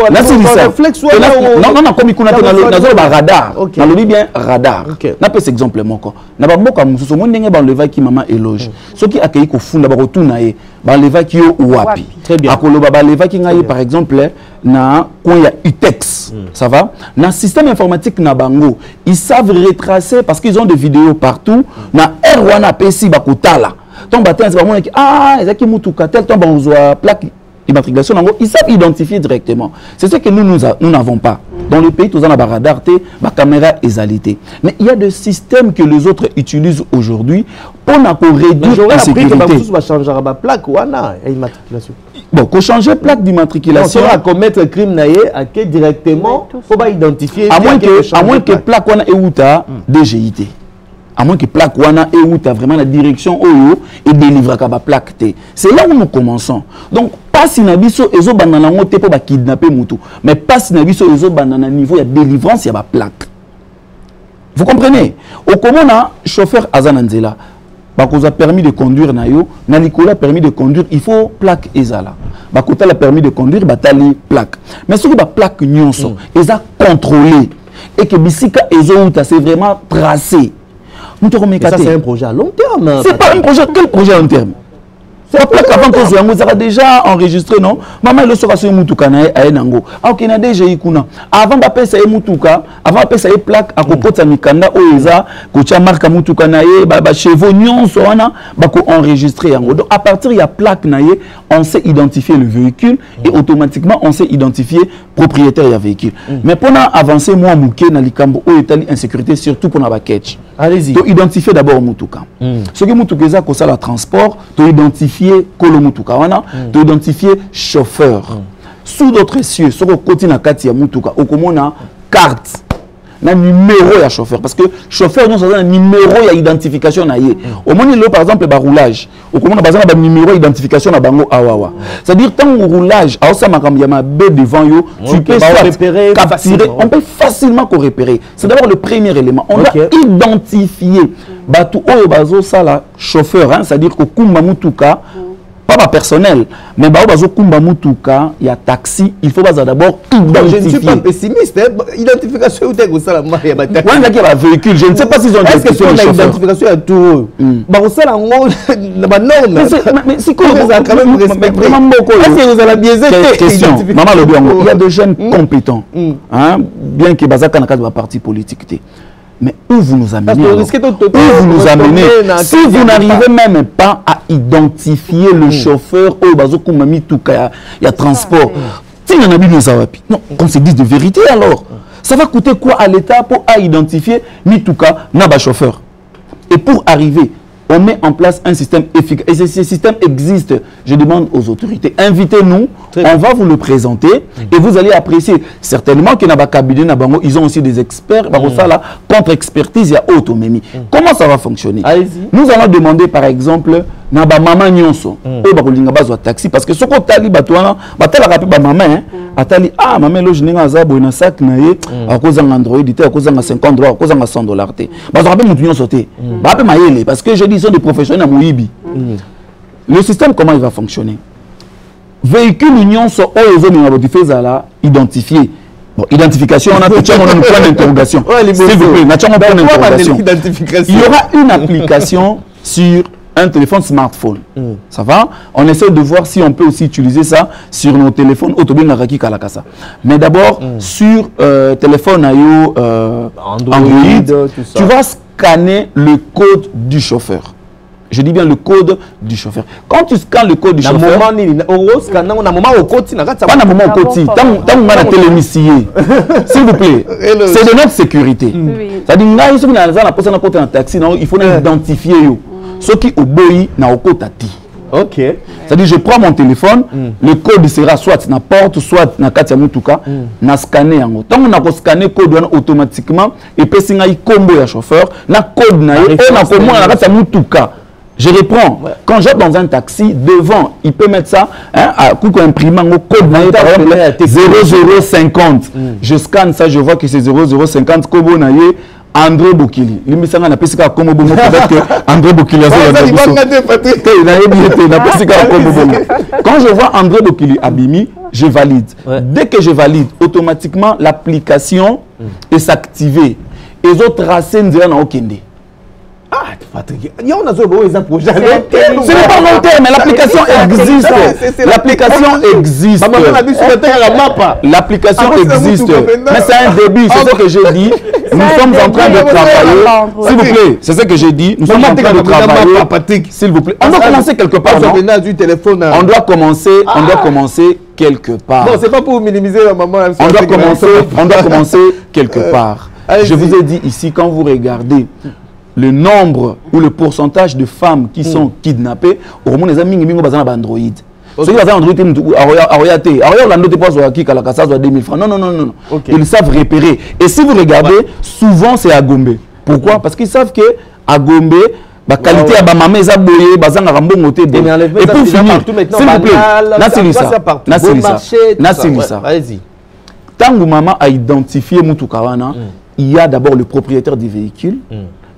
Là c'est réflexe. Non, comme il connaît dans radar. On le dit bien radar. N'a pas cet exemple encore. N'a pas beaucoup comme ce monde n'engage pas le va qui maman éloge. Ceux qui accueillent qu'au fond d'abord retour naé, bah le va qui au wapi. Très bien. Akolo baba le va qui naé par exemple na quand il y a UTEX, ça va. Na système informatique na bango, ils savent retracer parce qu'ils ont des vidéos partout. Na R1 PC bakotala. Ton batin c'est vraiment ezaki mutuka tel ton banzoa plaque d'immatriculation nango, ils savent identifier directement. C'est ce que nous n'avons pas. Dans le pays, tous en a radar, ba caméra égalité. Mais il y a des systèmes que les autres utilisent aujourd'hui pour réduire la sécurité. Bon, qu'on change plaque d'immatriculation. À commettre crime à qui directement, faut pas identifier. À moins que plaque wana euta DGIT. À moins que plaque wana euta vraiment la direction oyo et délivre ka ba plaque T. C'est là où nous commençons. Donc pas si na biso ezo banana ngote pour ba kidnapper mutu, mais pas si na biso ezo banana niveau ya délivrance ya ba plaque. Vous comprenez? Au comment na chauffeur azananzela ba koza permis de conduire na yo, na Nicolas permis de conduire, il faut plaque ezala. Ba kota la permis de conduire batali plaque. Mais ce qui ba plaque nyonso, eza contrôlé et que bisika ezo uta c'est vraiment tracé. Ça c'est un projet à long terme. C'est pas un projet. Quel projet à long terme? La plaque avant que vous avez déjà enregistré, non? Maman, il sera sur Mutuka à Enango. Ok, na déjà ikuna. Avant de ça Mutuka, avant de ça plaque à côté de Mikanda Oeza, Kocha marque Mutuka nae, ba chevaux nyon soana, ba ko enregistrer yango. Donc à partir il y a plaque nae, on sait identifier le véhicule et automatiquement on sait identifier propriétaire du véhicule. Mais pendant avancer moi Mouké na likambo o etali insécurité surtout pour na ba catch. Allez-y. Donc identifier d'abord Mutuka. Ce que Mutuka za ko ça la transport, to identifier Kolo Mutuka wana, to identifier chauffeur. Sous d'autres cieux, sur le côté na kati ya Mutuka, okomona carte. Na numéro ya chauffeur parce que chauffeur nous avons un numéro ya identification na yé. Au moins là par exemple ba roulage. Au comment on a besoin d'un numéro d'identification na bango awawa. C'est-à-dire tant au roulage, à ça makam yama B devant yo, tu peux repérer, capturer, on peut facilement repérer. C'est d'abord le premier élément. On doit identifier batu oyo bazo sala chauffeur hein, c'est-à-dire que kumba mutuka pas personnel, mais bazo kumba mutuka, il y a taxi, il faut d'abord identifier. Je ne suis pas pessimiste, hein? Identification ou t'es ça la marque ya taxi. Ouais, il y a un véhicule, je ne sais pas s'ils ont identification à tout. Bah ça la norme. Mais c'est quoi vous avez quand même respecté. Est-ce que vous avez biaisé question. Maman le bien, il y a des jeunes compétents, hein, bien que bazaka na cadre de parti politique. Mais où vous nous amenez? Où vous nous amenez? Si vous n'arrivez même pas à identifier le chauffeur, il y a transport. Non, qu'on se dise de vérité alors. Ça va coûter quoi à l'État pour identifier Mituka Naba chauffeur? Et pour arriver, on met en place un système efficace. Et ce système existe. Je demande aux autorités, invitez-nous, on va vous le présenter et vous allez apprécier. Certainement que Naba Cabinet, ils ont aussi des experts. Contre-expertise, il y a autonomie. Comment ça va fonctionner? Nous allons demander par exemple, Naba Mama Nyonso, taxi, parce que ce qu'on t'a dit, atali ah maman lo jinga azabo na sac na ye akoza Android te akoza 50 dollars akoza 100 dollars te bazo be mutu nyonso te ba pe mayele parce que je dis ils sont des professionnels à Moyibi. Le système comment il va fonctionner? Véhicule nyonso o ezo ninga botifeza la identifier. Bon, identification on a tout un point d'interrogation. S'il vous plaît, na point d'interrogation. Il y aura une application sur un téléphone smartphone. Ça va? On essaie de voir si on peut aussi utiliser ça sur nos téléphones Autobin Kalakasa. Mais d'abord, sur téléphone Android, tu vas scanner le code du chauffeur. Je dis bien le code du chauffeur. Quand tu scannes le code du chauffeur, s'il vous plaît, c'est de notre sécurité. Ça dit il faut identifier. Ce qui oboyi na okotati. Ok. C'est-à-dire je prends mon téléphone, le code sera soit na porte, soit na katia mutuka, na scanner yango. Tant on a scanné code automatiquement et puis singa i combo ya chauffeur, na code na et na combo na katia mutuka. Je reprends. Quand j'être dans un taxi, devant, il peut mettre ça, hein, à coup imprimant au code na par exemple 0050. Je scanne ça, je vois que c'est 0050 kobo na ye. André Bokili. L'émission n'a pas si comme peut-être que André Bokili quand je vois André Bokili Abimi, je valide. Dès que je valide, automatiquement l'application est activée. Et les autres racines de Okende. Ah, Patrick, il y a un projet. Ce n'est pas long terme, mais l'application existe. L'application existe. L'application existe. Mais c'est un début, c'est ce que j'ai dit. Nous sommes en train de travailler. S'il vous plaît, c'est ce que j'ai dit. Nous sommes en train de travailler. S'il vous plaît. On doit commencer quelque part. On doit commencer quelque part. Non, c'est pas pour minimiser la maman. On doit commencer quelque part. Je vous ai dit ici, quand vous regardez le nombre ou le pourcentage de femmes qui sont kidnappées, au moins les amis qui ont Android. Ceux qui ont Android, non. Ils savent repérer. Et si vous regardez, souvent c'est à Gombe. Pourquoi? Parce qu'ils savent que à Gombe, la qualité à Bamame, et pour finir, s'il vous plaît, tant que maman a identifié Mutukawana, il y a d'abord le propriétaire du véhicule.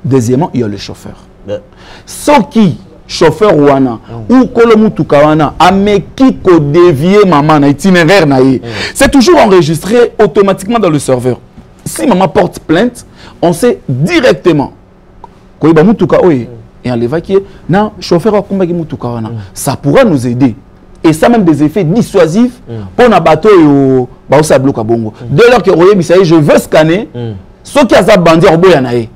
Deuxièmement, il y a le chauffeur. Ce qui, chauffeur Wana, ou Kolomutuka Wana, ameki ko dévier maman na itinéraire na ye. C'est toujours enregistré automatiquement dans le serveur. Si maman porte plainte, on sait directement. Koiba Mutuka Oye, et on l'évacue. Non, chauffeur au combat qui moutoukana. Ça pourra nous aider. Et ça même des effets dissuasifs pour un bateau et au Baosa Bloka Bongo. Dès lors que je veux scanner, ceux qui ont bandit en boyanae,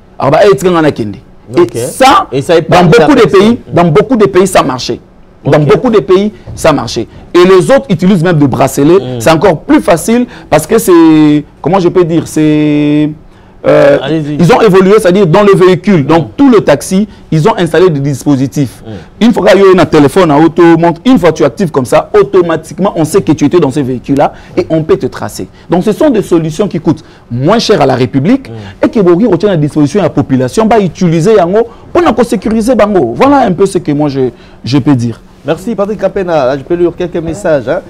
et ça, dans beaucoup de pays, ça marchait. Dans beaucoup de pays, ça marchait. Et les autres utilisent même des bracelets. C'est encore plus facile parce que c'est, comment je peux dire, c'est... ils ont évolué, c'est-à-dire dans le véhicule. Donc, tout le taxi, ils ont installé des dispositifs. Une fois qu'il y a un téléphone à auto-montre, une fois que tu actives comme ça, automatiquement, on sait que tu étais dans ce véhicule-là et on peut te tracer. Donc, ce sont des solutions qui coûtent moins cher à la République et qui vont retirer à disposition à la population, bah, utiliser pour sécuriser Bango. Voilà un peu ce que moi je peux dire. Merci Patrick Kapena. Je peux lire quelques messages. C'est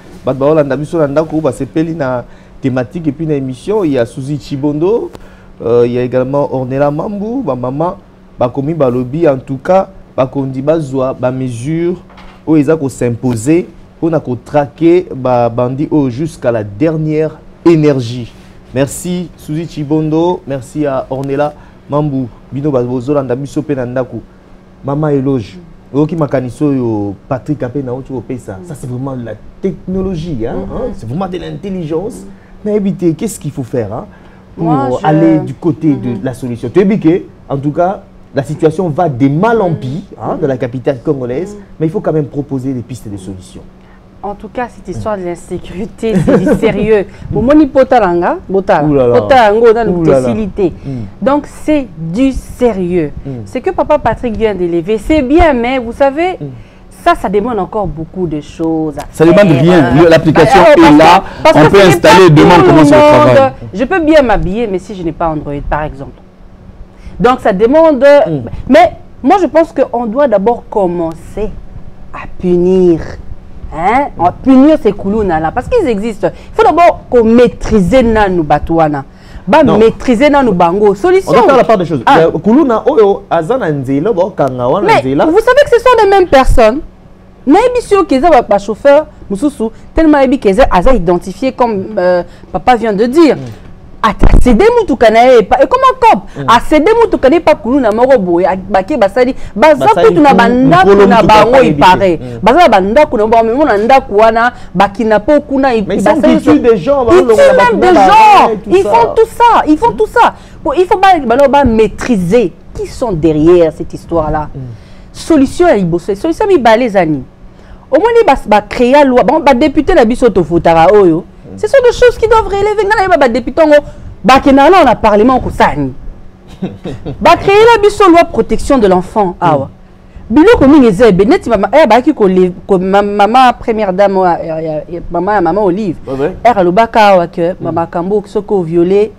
la thématique et puis dans l'émission, il y a Suzy Chibondo. Il y a également Ornella Mambou, maman, Bakomi Balobi, en tout cas, Bakondi Bazoa, mesure où ils ont s'imposer pour traquer Bandi jusqu'à la dernière énergie. Merci Suzy Chibondo, merci à Ornella Mambou, Bino Bazoa, Landabiso Penandaku, Maman éloge. Patrick Kapena, ça c'est vraiment la technologie, c'est vraiment de l'intelligence. Mais évitez, qu'est-ce qu'il faut faire pour aller du côté de la solution? Tu as dit que, en tout cas, la situation va de mal en pis dans la capitale congolaise, mais il faut quand même proposer des pistes de solutions. En tout cas, cette histoire de l'insécurité, c'est du sérieux. Donc, c'est du sérieux. Ce que Papa Patrick vient d'élever, c'est bien, mais vous savez, ça demande encore beaucoup de choses. Ça ne demande rien. L'application est là. On peut installer demain comment ça travaille. Je peux bien m'habiller, mais si je n'ai pas Android, par exemple. Donc, ça demande... Mais moi, je pense qu'on doit d'abord commencer à punir. À punir ces koulouna-là. Parce qu'ils existent. Il faut d'abord qu'on maîtrise nos batouana. Maîtriser nos bango. Solution. On va faire la part des choses. Koulouna, mais vous savez que ce sont les mêmes personnes. Naïbisio Keza, pas chauffeur, Moussoussou, tellement qu'ils ont identifié comme papa vient de dire. C'est des moutous et comment cop c'est des moutous pas Koulouna Morobo et Baké Basadi Basaku na banda kuna bango il paraît Basa banda kuna ba mais mon anda kuana bakina po kuna mais ils tuent des gens ils font tout ça ils font tout ça bon il faut pas maîtriser qui sont derrière cette histoire là solution à Ibosso solution mi balezani au moins les créer la loi bon député la biso to futara oyo. Ce sont des choses qui doivent relever. Les députés on a parlement kusani. Ba créer la biso loi protection de l'enfant. Bilo comme ngezebe net maman première dame maman Olive. Elle alobaka que maman Kambo soko violé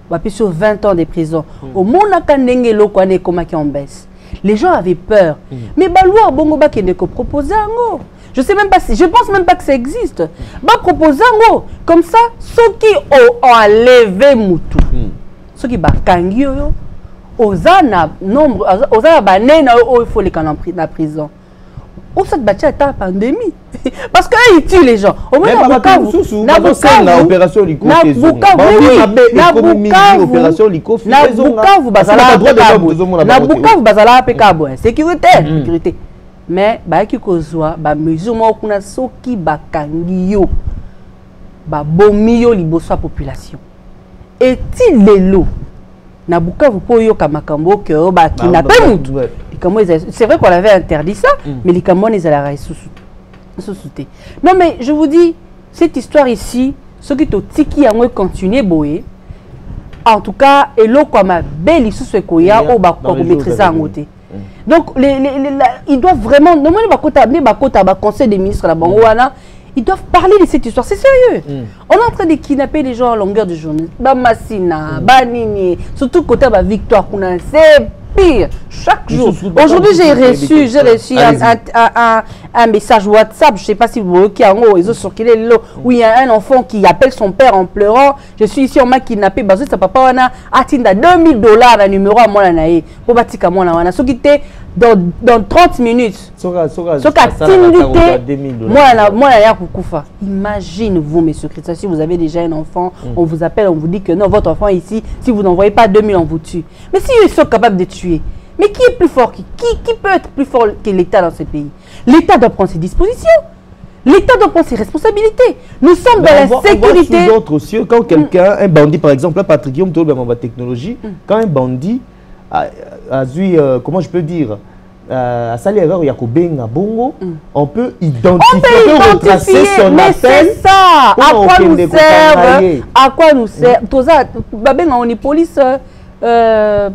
ba piso 20 ans de prison. Au mona kanenge lokwane koma ki en baisse. Les gens avaient peur. Mais ba loi bongo ba kende ko proposer ngo. Je sais même pas si, je pense même pas que ça existe. Bah proposant comme ça, ceux qui ont enlevé Moutou, ceux qui bakangio, osana nombre, osana banena il faut les canons en prison. Où ça battu à la pandémie? Parce qu'ils tuent les gens. Au moins la opération Lico, sécurité. Mais baki kozwa ba mesure mo kuna soki bakangiyo ba bomiyo liboso population et il lelo na Bukavu po yo kamakambo que ba kinape mutu c'est vrai qu'on avait interdit ça mais les Camerounais ils allaient sous-souter. Non mais je vous dis cette histoire ici ce qui to tiki yango continuer boye en tout cas elo kwa ma belle sous koya o ba ko maîtriser en côté. Donc, ils doivent vraiment, conseil des ministres, ils doivent parler de cette histoire. C'est sérieux. On est en train de kidnapper les gens à longueur de journée. Bamassina, Banini, surtout côté de Victoire, c'est pire. Chaque jour. Aujourd'hui, j'ai reçu un message WhatsApp. Je ne sais pas si vous voyez ils ont circulé là où il y a un enfant qui appelle son père en pleurant. Je suis ici, on m'a kidnappé. Parce que sa papa a atteint $2000 le numéro à moi. Pour bâtir moi là. Ce qui était dans 30 minutes. Imaginez-vous, mes secrétaires, si vous avez déjà un enfant, on vous appelle, on vous dit que non, votre enfant ici, si vous n'envoyez pas 2000, on vous tue. Mais si ils sont capables de tuer, Mais qui est plus fort? Qui peut être plus fort que l'État dans ce pays? L'État doit prendre ses dispositions. L'État doit prendre ses responsabilités. Nous sommes dans la sécurité. Sous d'autres cieux, quand quelqu'un, un bandit par exemple, là, Patrick Guillaume, tout le monde va technologie, quand un bandit a eu, comment je peux dire, à sa l'erreur, il y a Kobenga Bongo, on peut identifier, retracer son mais c'est ça. À quoi nous sert? À quoi nous sert? Tout ça, on est police, j'ai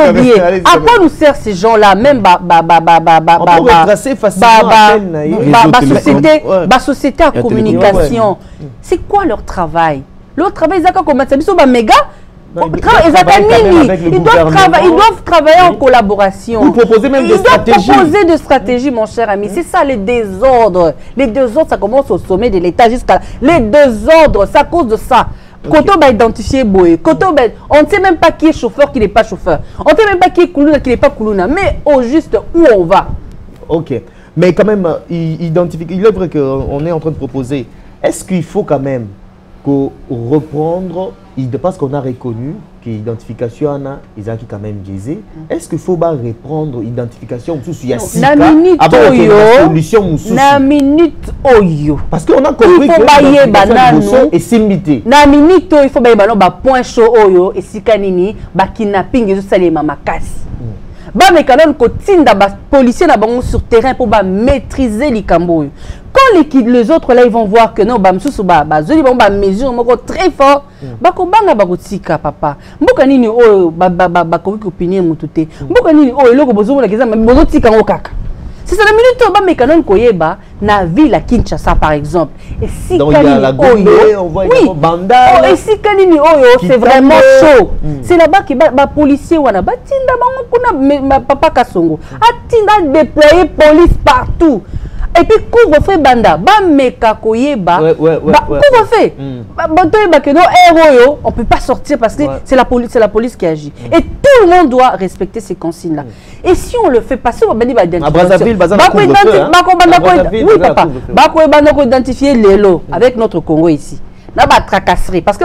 oublié. À quoi nous sert ces gens-là? Même on peut retracer facilement la société à communication. C'est quoi leur travail? Leur travail, ils ont commencé à méga. Ils doivent travailler en collaboration. Vous proposez même des stratégies. Ils doivent proposer des stratégies, mon cher ami. C'est ça, les désordres. Les désordres, ça commence au sommet de l'État jusqu'à... Les désordres, c'est à cause de ça. Quand on va identifier Boé, on ne sait même pas qui est chauffeur, qui n'est pas chauffeur. On ne sait même pas qui est Koulouna, qui n'est pas Koulouna. Mais au juste, où on va? Ok. Mais quand même, il est vrai qu'on est en train de proposer. Est-ce qu'il faut quand même reprendre, parce qu'on a reconnu que l'identification ils ont quand même biaisé. Est-ce qu'il faut reprendre l'identification parce qu'on a compris que et simité. Na minute il faut point chaud oyo et sikanini ba kidnapping et salema makasi. Ba mais quand même kotinda ba policier na bango sur terrain pour maîtriser les cambo. Quand les autres là ils vont voir que non ba msusu ba zoli ba mesure moko très fort ba ko banga ba kotika papa mboka nini oyo ba ko opinion mutute mboka nini oyo eloko bozo la keza bozo tika ngo kaka. C'est ça la minute ba mais quand même koyeba na ville à Kinshasa par exemple et si kanini on voit oui banda et si kanini oyo c'est vraiment chaud c'est là-bas que ba policier wana ba tinda bango kuna papa Kasongo atinda déployer police partout. Et puis couvre-feu banda, ba meka koyeba, couvre-feu. On peut pas sortir parce que c'est la police qui agit. Et tout le monde doit respecter ces consignes là. Et si on le fait passer, on va dire identifier les lots avec notre Congo ici. Parce que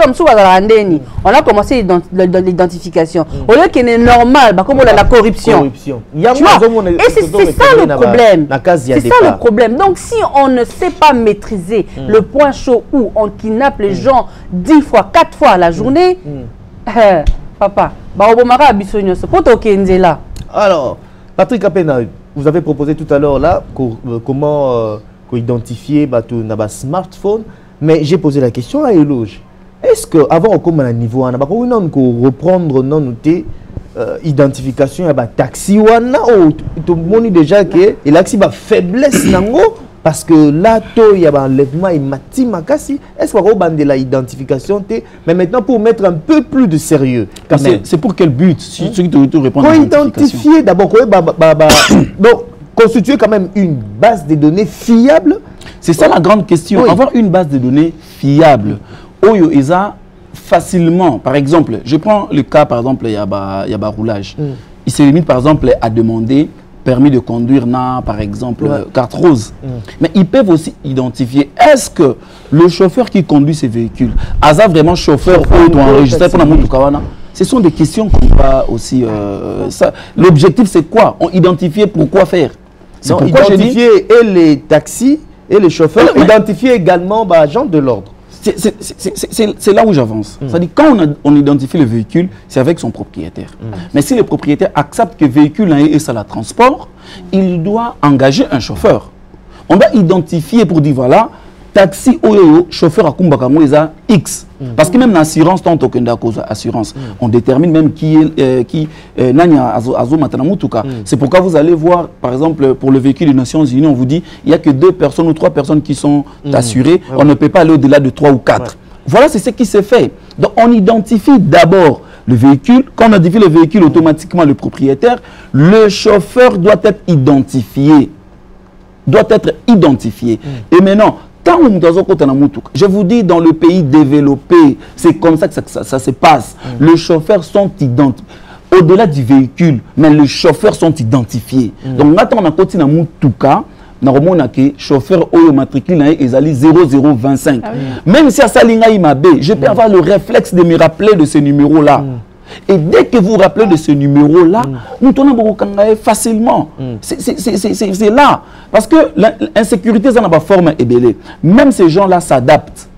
on a commencé l'identification. Au lieu qu'il est normal, comme la corruption. Et c'est ça le problème. C'est ça le problème. Donc si on ne sait pas maîtriser le point chaud où on kidnappe les gens 10 fois, 4 fois à la journée, papa, alors, Patrick Apena, vous avez proposé tout à l'heure là comment identifier un smartphone. Mais j'ai posé la question à Eloge. Est-ce qu'avant comme à niveau, on a reprendre non noté identification à taxi ou tout le monde déjà que il a une faiblesse parce que là il y a un enlèvement et mati makasi. Est-ce qu'on va de la identification mais maintenant pour mettre un peu plus de sérieux. C'est pour quel but si tu réponds pour identifier d'abord donc constituer quand même une base de données fiable. C'est ça la grande question. Oui. Avoir une base de données fiable. Oyo Eza facilement. Par exemple, je prends le cas par exemple, il y a roulage. Il se limite par exemple à demander permis de conduire par exemple carte rose. Mais ils peuvent aussi identifier est-ce que le chauffeur qui conduit ces véhicules a vraiment chauffeur ou enregistré pour la Moutoukwana. Ce sont des questions qu'on va aussi l'objectif c'est quoi? On identifier pourquoi faire? C'est pourquoi identifier et les taxis et les chauffeurs, identifier également agents de l'ordre. C'est là où j'avance. C'est-à-dire quand on identifie le véhicule, c'est avec son propriétaire. Mais si le propriétaire accepte que le véhicule et ça la transport, il doit engager un chauffeur. On doit identifier pour dire voilà, taxi oyo chauffeur à Kumbakango isa X. Parce que même l'assurance, tant que assurance, on détermine même qui nanya azo matanamutuka. C'est pourquoi vous allez voir, par exemple, pour le véhicule des Nations Unies, on vous dit il n'y a que 2 personnes ou 3 personnes qui sont assurées. On ne peut pas aller au-delà de 3 ou 4. Voilà, c'est ce qui se fait. Donc on identifie d'abord le véhicule. Quand on identifie le véhicule, automatiquement le propriétaire, le chauffeur doit être identifié. Et maintenant, je vous dis, dans le pays développé, c'est comme ça que ça se passe. Les chauffeurs sont identifiés. Au-delà du véhicule, mais les chauffeurs sont identifiés. Donc, maintenant, on a continué à Moutouka. Normalement, le chauffeur au matricule est allé 0025. Même si à Salinga Imabe, je peux avoir le réflexe de me rappeler de ce numéro-là. Et dès que vous vous rappelez de ce numéro-là, nous tournons beaucoup facilement. C'est là. Parce que l'insécurité, ça n'a pas forme ébélée. Même ces gens-là s'adaptent.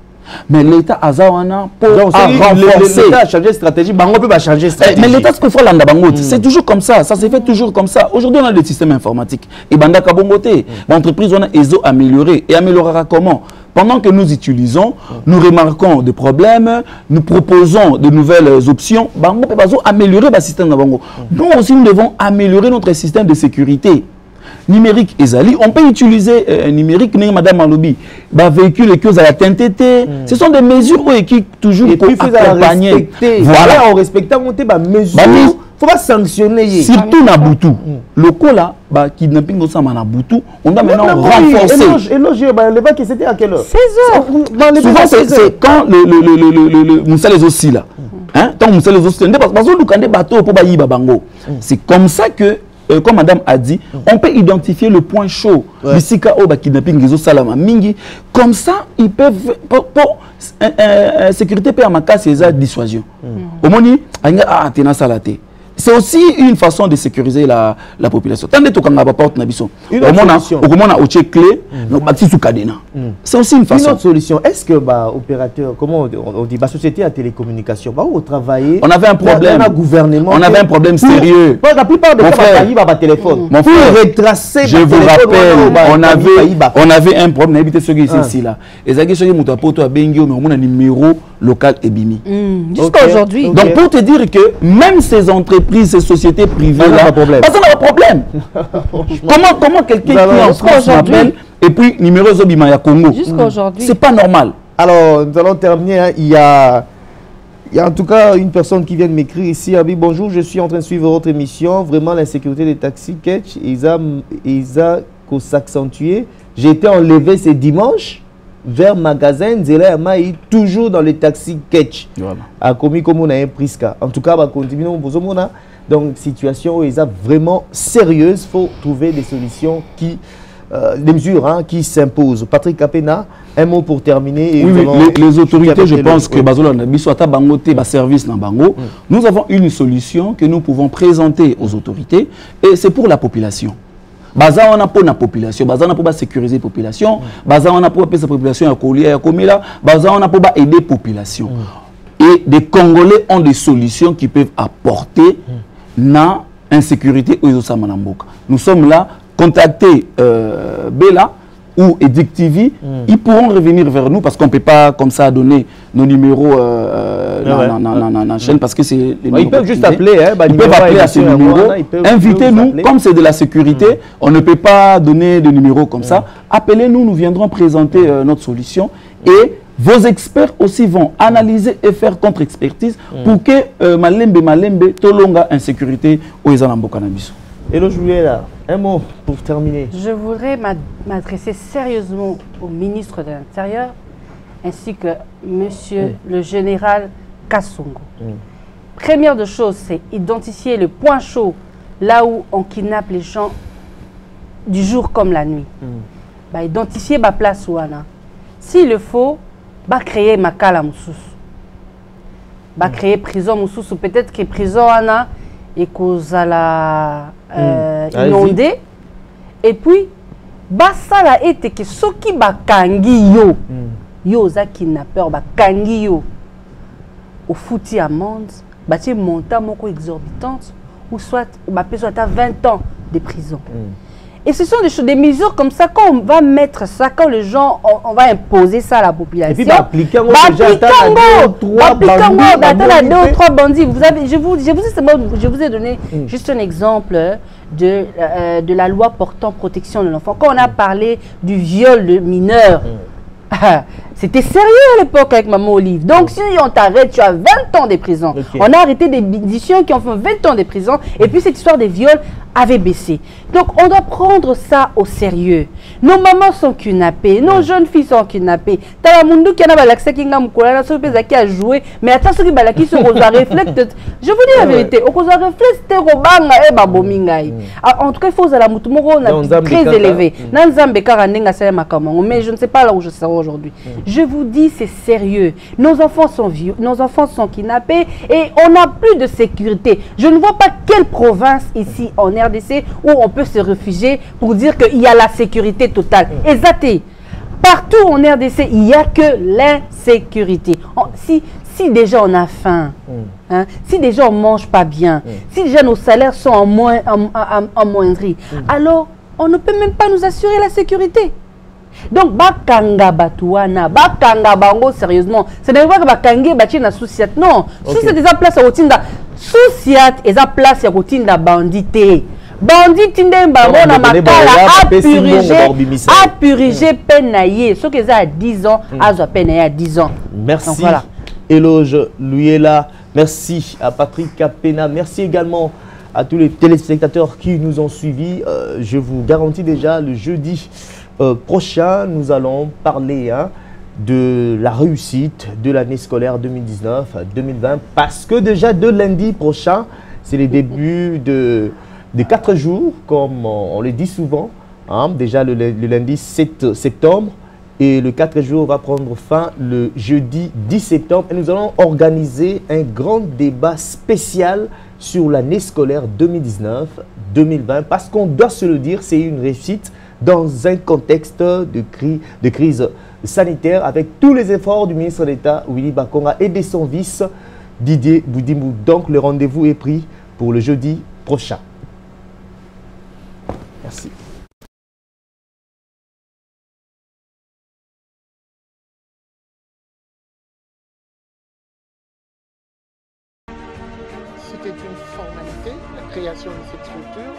Mais l'État a renforcé. L'État a changé de stratégie, Bango peut pas changer de stratégie. Mais l'État, ce qu'il faut l'anda Bango, c'est toujours comme ça. Ça s'est fait toujours comme ça. Aujourd'hui, on a des systèmes informatiques. Et Banda Kabongote, l'entreprise, on a amélioré. Et améliorera comment? Pendant que nous utilisons, nous remarquons des problèmes, nous proposons de nouvelles options. Bango peut pas améliorer le système de Bango. Nous aussi, nous devons améliorer notre système de sécurité. Numérique Ezali, on peut utiliser numérique, Madame Malobi, véhicule qui a la TNTT. Ce sont des mesures qui toujours accompagner. Voilà, en respectant les mesures. Il ne faut pas sanctionner. Surtout Nabutu. Le coup là, kidnapping au sein Nabutu, on doit maintenant renforcer. Et c'était à quelle heure? 16h. Souvent, c'est quand le Moussa les aussi là. Tant Moussa les aussi, parce que nous bateaux pour Bango. C'est comme ça que comme madame a dit, on peut identifier le point chaud. Comme ça, ils peuvent, pour sécurité, pour ma casse, c'est dissuasion. Au moment où, c'est aussi une façon de sécuriser la population. Tant que tu as une porte, c'est aussi une façon. Une autre solution, est-ce que opérateur, comment on dit, société à télécommunication, au travailler, on avait un problème. On avait un problème sérieux. La plupart des cas, on téléphone. Mon frère, retracer. Je vous rappelle, on avait un problème. On habitait ceux qui ici là. Et ça qui ceux qui m'ont apporté à Bengio, mais on a un numéro local et bimi. Jusqu'à aujourd'hui. Donc pour te dire que même ces entreprises, ces sociétés privées là, ça n'a pas de problème. Comment quelqu'un qui est en France m'appelle et puis numéro Zobima ya Congo. Jusqu'à aujourd'hui. C'est pas normal. Alors nous allons terminer. Il y a en tout cas une personne qui vient de m'écrire ici. Ah oui, bonjour, je suis en train de suivre votre émission. Vraiment l'insécurité des taxis catch, ils ont s'accentuer. J'ai été enlevé ce dimanche vers magasin Zela Maï, toujours dans les taxis catch. Voilà. A commis comme on a un prisca. En tout cas, va continuer donc situation où ils sont vraiment sérieuse. Il faut trouver des solutions qui des mesures qui s'imposent. Patrick Kapena, un mot pour terminer. Et oui, les autorités, je pense que service dans Bango, nous avons une solution que nous pouvons présenter aux autorités et c'est pour la population. Baza on a pour la population, baza on a pour sécuriser la population, baza on a pour la population à Kolia, à Komila, baza on a pour aider la population. Et des Congolais ont des solutions qui peuvent apporter na insécurité aux Osamanamboka. Nous sommes là, contacter Bella ou Edic TV, ils pourront revenir vers nous parce qu'on ne peut pas comme ça donner nos numéros dans la chaîne parce que c'est... Ils peuvent juste appeler. Ils peuvent appeler à ce numéro. Invitez-nous, comme c'est de la sécurité, on ne peut pas donner de numéros comme ça. Appelez-nous, nous viendrons présenter notre solution et vos experts aussi vont analyser et faire contre-expertise pour que Malembe, Tolonga, insécurité ou Ezalamboka Nabiso. Hello Juliela, un mot pour terminer. Je voudrais m'adresser sérieusement au ministre de l'Intérieur ainsi que monsieur le général Kassongo. Première de choses, c'est identifier le point chaud là où on kidnappe les gens du jour comme la nuit. Identifier ma place où on a. S'il le faut, créer ma cala moussous. Créer prison moussous ou peut-être que prison on a et qu'on a la inondé et puis ça la été que ceux qui bakangi yo za kidnappeur bakangi yo au fouti amende bâti montant moko exorbitante ou soit soit à 20 ans de prison. Et ce sont des mesures comme ça, quand on va mettre ça, quand les gens, on va imposer ça à la population. Et puis, appliquer deux ou trois bandits. Je vous ai donné juste un exemple de la loi portant protection de l'enfant. Quand on a parlé du viol de mineurs, c'était sérieux à l'époque avec Maman Olive. Donc, si on t'arrête, tu as 20 ans de prison. On a arrêté des éditions qui ont fait 20 ans de prison. Et puis, cette histoire des viols avait baissé. Donc, on doit prendre ça au sérieux. Nos mamans sont kidnappées, nos jeunes filles sont kidnappées. Talamundu qui a l'accès qui a joué, mais attends, ceux qui se réflètent. Je vous dis la vérité, au cause réflète, en tout cas, il faut la moutoumoro très élevé. Mais je ne sais pas là où je serai aujourd'hui. Je vous dis, c'est sérieux. Nos enfants sont kidnappés et on n'a plus de sécurité. Je ne vois pas quelle province ici en RDC où on peut se réfugier pour dire qu'il y a la sécurité totale. Exacté. Partout en RDC, il n'y a que l'insécurité. Si déjà on a faim, hein, si déjà on ne mange pas bien, si déjà nos salaires sont en moindrie, alors on ne peut même pas nous assurer la sécurité. Donc, bakanga batouana, bakanga bango sérieusement. Ce n'est pas que bakange bati na souciat, non. Souciat est à place à routine da. Souciat est à place à routine da bandité. Bandit bango na makala a purgé penaye. Ce que ça a 10 ans, a penaye à 10 ans. Merci. Donc, voilà. Éloge Luyela, merci à Patrick Capena, merci également à tous les téléspectateurs qui nous ont suivis. Je vous garantis déjà, le jeudi prochain, nous allons parler de la réussite de l'année scolaire 2019-2020 parce que déjà de lundi prochain, c'est les débuts de 4 jours, comme on le dit souvent. Déjà le lundi 7 septembre. Et le 4 jours va prendre fin le jeudi 10 septembre. Et nous allons organiser un grand débat spécial sur l'année scolaire 2019-2020. Parce qu'on doit se le dire, c'est une réussite dans un contexte de crise sanitaire avec tous les efforts du ministre d'État Willy Bakonga et de son vice Didier Boudimou. Donc le rendez-vous est pris pour le jeudi prochain. Merci. C'était une formalité, la création de cette structure.